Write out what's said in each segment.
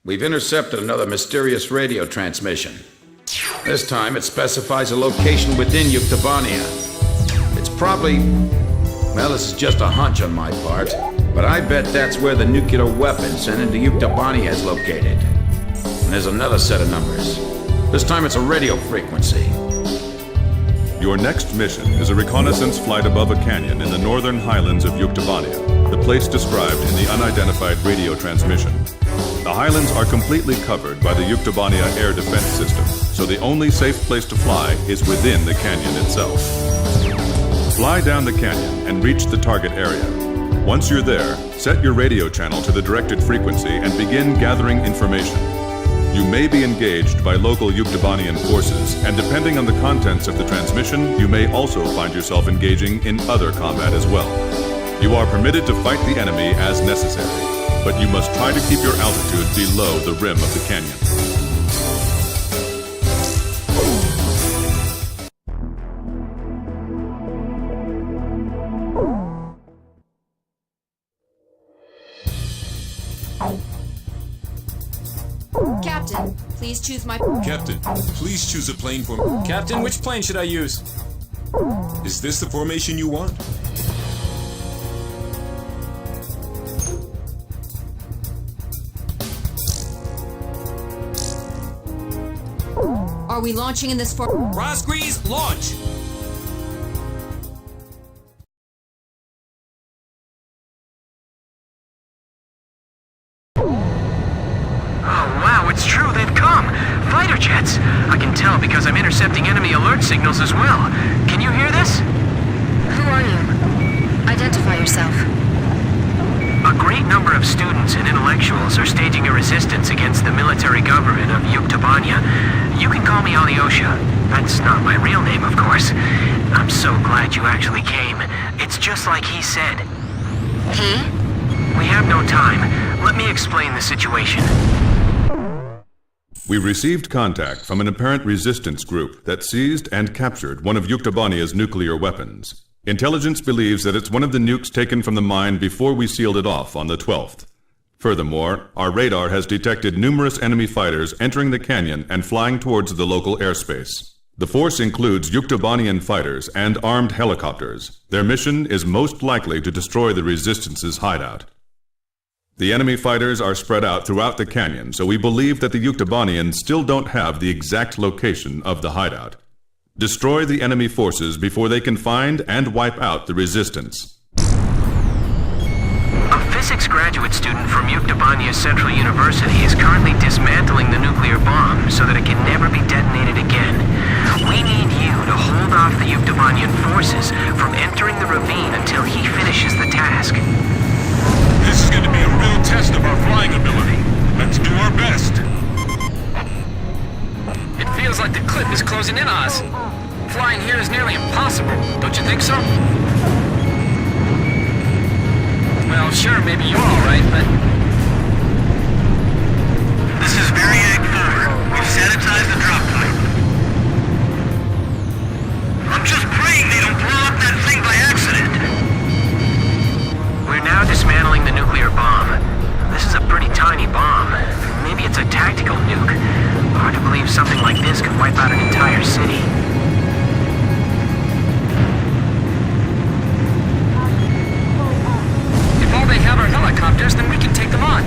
We've intercepted another mysterious radio transmission. This time it specifies a location within Yuktobania. It's probably... well, this is just a hunch on my part, but I bet that's where the nuclear weapon sent into Yuktobania is located. And there's another set of numbers. This time it's a radio frequency. Your next mission is a reconnaissance flight above a canyon in the northern highlands of Yuktobania, the place described in the unidentified radio transmission. The highlands are completely covered by the Yuktobania air defense system, so the only safe place to fly is within the canyon itself. Fly down the canyon and reach the target area. Once you're there, set your radio channel to the directed frequency and begin gathering information. You may be engaged by local Yuktobanian forces, and depending on the contents of the transmission, you may also find yourself engaging in other combat as well. You are permitted to fight the enemy as necessary, but you must try to keep your altitude below the rim of the canyon. Captain, please choose my... Captain, please choose a plane for... Captain, which plane should I use? Is this the formation you want? Are we launching in this for... Razgriz, launch! It's true, they've come! Fighter jets! I can tell because I'm intercepting enemy alert signals as well. Can you hear this? Who are you? Identify yourself. A great number of students and intellectuals are staging a resistance against the military government of Yuktobania. You can call me Alyosha. That's not my real name, of course. I'm so glad you actually came. It's just like he said. He? We have no time. Let me explain the situation. We received contact from an apparent resistance group that seized and captured one of Yuktobania's nuclear weapons. Intelligence believes that it's one of the nukes taken from the mine before we sealed it off on the 12th. Furthermore, our radar has detected numerous enemy fighters entering the canyon and flying towards the local airspace. The force includes Yuktobanian fighters and armed helicopters. Their mission is most likely to destroy the Resistance's hideout. The enemy fighters are spread out throughout the canyon, so we believe that the Yuktobanians still don't have the exact location of the hideout. Destroy the enemy forces before they can find and wipe out the Resistance. A physics graduate student from Yuktobania Central University is currently dismantling the nuclear bomb so that it can never be detonated again. We need you to hold off the Yuktobanian forces from entering the ravine until he finishes the task. This is going to be a real test of our flying ability. Let's do our best. It feels like the cliff is closing in on us. Flying here is nearly impossible, don't you think so? Well, sure, maybe you're alright, but... This is Variag 4. We've sanitized the drop point. I'm just praying they don't blow up that thing by accident. We're now dismantling the nuclear bomb. This is a pretty tiny bomb. Maybe it's a tactical nuke. Hard to believe something like this could wipe out an entire city. If all they have are helicopters, then we can take them on.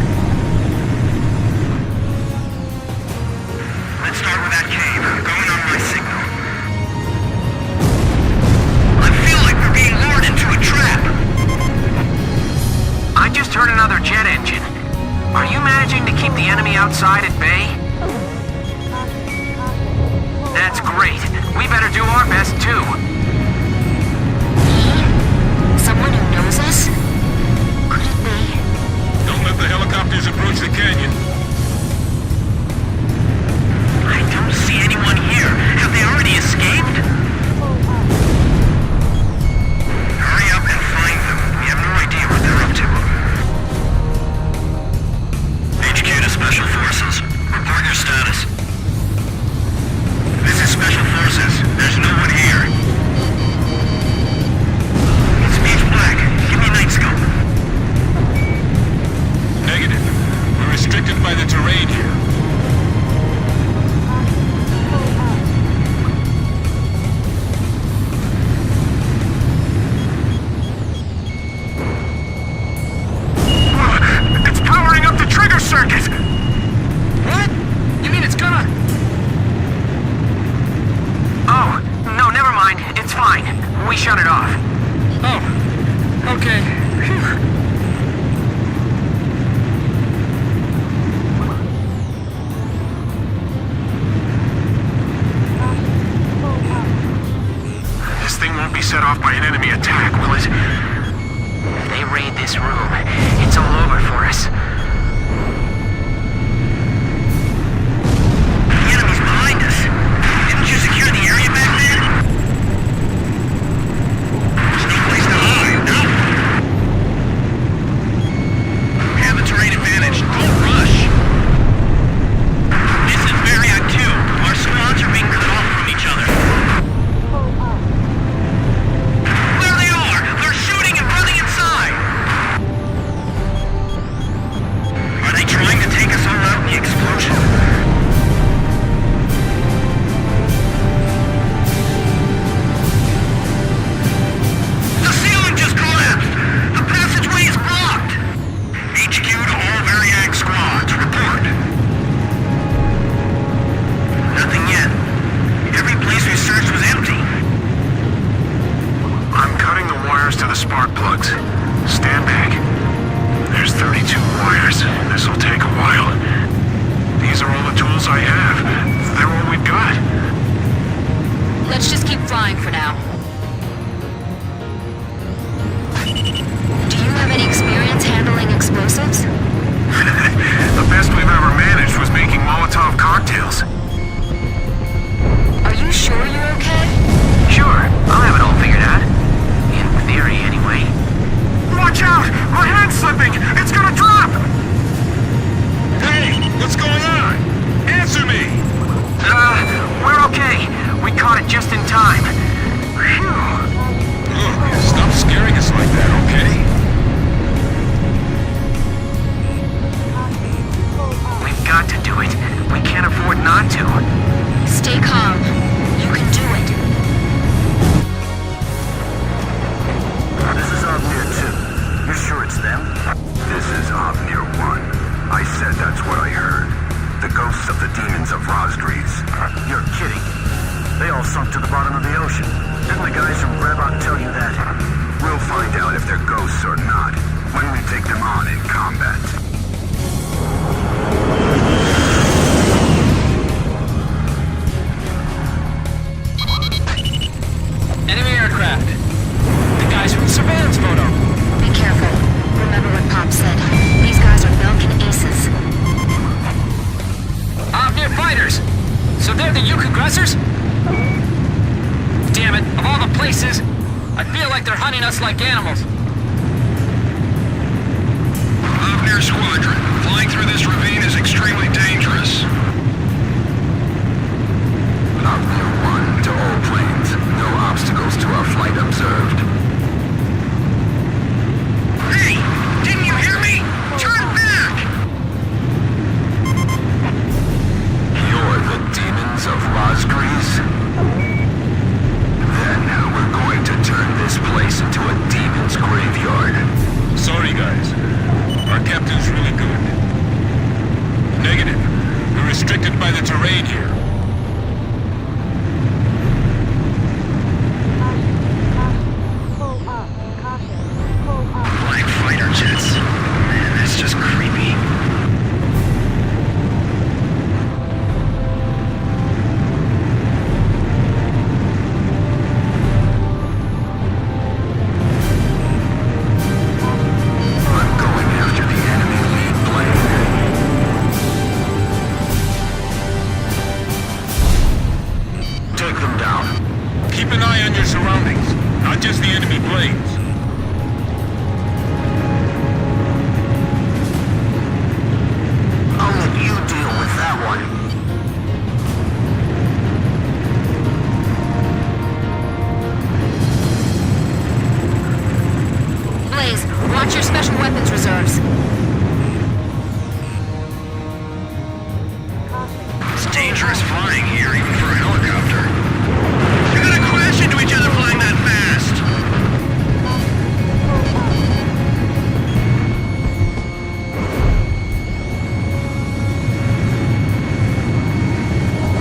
Let's start with that cave. Going on my signal. I feel like we're being lured into a trap. I just heard another jet engine. Are you managing to keep the enemy outside at bay? That's great. We better do our best too. Someone who knows us? Could it be? Don't let the helicopters approach the canyon. I don't see anyone here. Have they already escaped? Hurry up and find them. We have no idea what they're up to. HQ to Special Forces. Report thing won't be set off by an enemy attack, will it? If they raid this room, it's all over for us. The enemy's behind us. Didn't you secure the area back there? There's no place to hide, no? We have the terrain advantage. Don't rush. This is Variant 2. Our squads are being cut off from each other. There they are! They're shooting and running inside! Are they trying to take us all out in the explosion? The ceiling just collapsed! The passageway is blocked! HQ to all Variac squads, report. Nothing yet. Every place we searched was empty. I'm cutting the wires to the spark plugs. Stand back. There's 32 wires. This'll take a while. These are all the tools I have. They're all we've got. Let's just keep flying for now. Do you have any experience handling explosives? The best we've ever managed was making Molotov cocktails. Are you sure you're okay? Sure, I'll have it all figured out. In theory, anyway. Watch out! My hand's slipping! It's gonna drop! Hey, what's going on? Answer me! We're okay. We caught it just in time. Phew. Look, stop scaring us like that, okay? We've got to do it. We can't afford not to. Stay calm. You can do it. This is Omnir 2. You're sure it's them? This is Omnir 1. I said that's what I heard. The ghosts of the demons of Razgriz. You're kidding. They all sunk to the bottom of the ocean. Didn't the guys from Brabant tell you that? We'll find out if they're ghosts or not when we take them on in combat. Enemy aircraft. The guys from the surveillance photo. Be careful. Remember what Pop said. These guys are Belkin aces. Near fighters. So they're the Yuk aggressors? Damn it, of all the places, I feel like they're hunting us like animals. Omnir Squadron, flying through this ravine is extremely dangerous. Omnir 1 to all planes. No obstacles to our flight observed. Hey! Didn't you hear me? Turn back! You're the demons of Razgriz? Then we're going to turn this place into a demon's graveyard. Sorry, guys. Our captain's really good. Negative. We're restricted by the terrain here. Black fighter jets. Man, that's just creepy. I'm going after the enemy lead plane. Take them down. Keep an eye on your surroundings, not just the enemy planes. I'll let you deal with that one. Blaze, watch your special weapons reserves. It's dangerous flying here, even for a helicopter. You're gonna crash into each other flying that fast!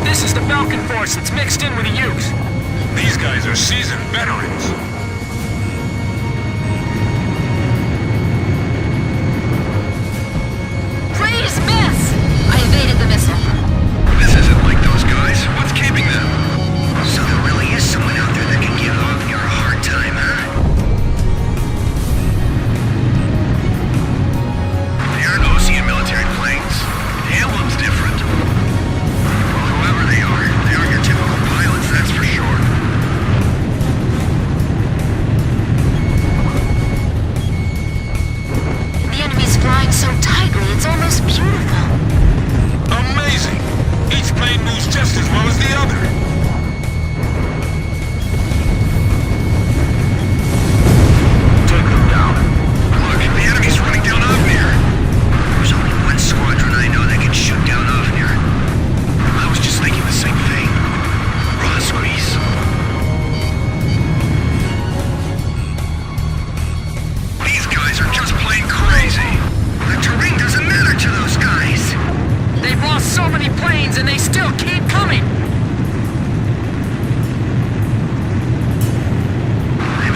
This is the Falcon Force that's mixed in with the Ukes. These guys are seasoned veterans. Please miss! I evaded the missile. This isn't like those guys. What's keeping them? So there really is someone out there that can give Omnir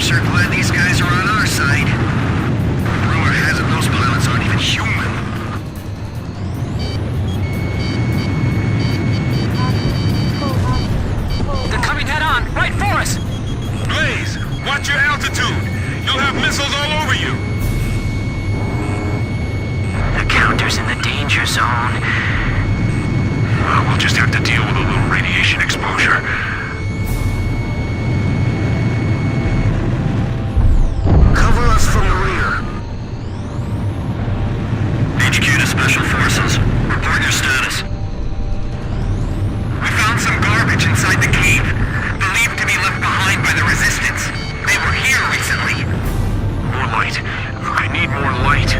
sure glad these guys are on our side. Rumor has it those pilots aren't even human. They're coming head on, right for us! Blaze, watch your altitude. You'll have missiles all over you. The counter's in the danger zone. We'll just have to deal with a little radiation exposure. Cover us from the rear. HQ to Special Forces. Report your status. We found some garbage inside the cave, believed to be left behind by the Resistance. They were here recently. More light. I need more light.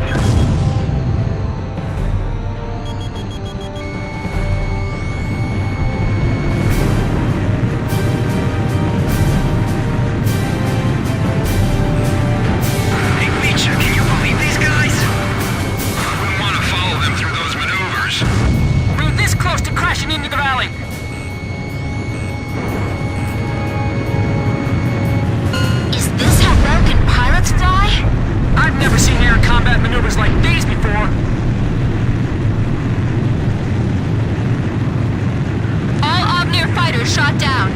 Hey, Feature, can you believe these guys? I wouldn't want to follow them through those maneuvers. We're this close to crashing into the valley! Is this how Belkin pilots fly? I've never seen air combat maneuvers like these before! All Omnir fighters shot down.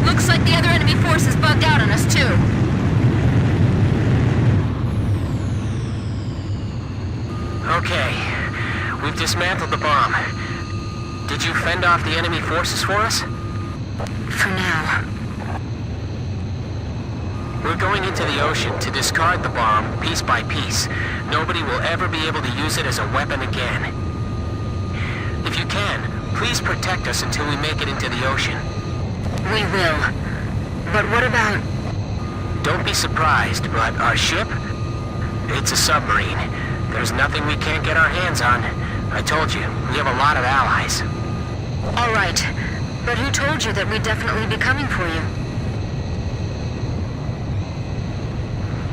Looks like the other enemy forces bugged out on us too. Okay, we've dismantled the bomb. Did you fend off the enemy forces for us? For now. We're going into the ocean to discard the bomb piece by piece. Nobody will ever be able to use it as a weapon again. If you can, please protect us until we make it into the ocean. We will. But what about... Don't be surprised, but our ship? It's a submarine. There's nothing we can't get our hands on. I told you, we have a lot of allies. All right. But who told you that we'd definitely be coming for you?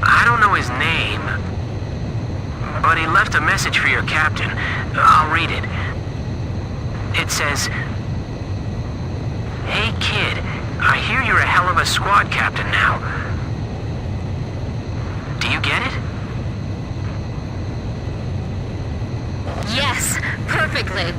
I don't know his name, but he left a message for your captain. I'll read it. It says, "Hey kid, I hear you're a hell of a squad captain now. Do you get it?" Yes, perfectly.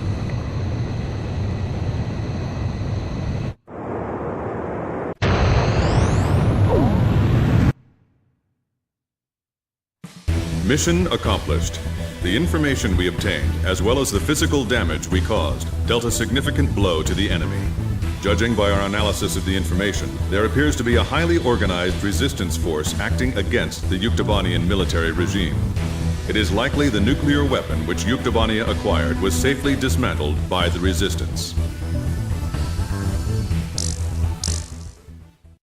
Mission accomplished. The information we obtained, as well as the physical damage we caused, dealt a significant blow to the enemy. Judging by our analysis of the information, there appears to be a highly organized resistance force acting against the Yuktobanian military regime. It is likely the nuclear weapon which Yuktobania acquired was safely dismantled by the resistance.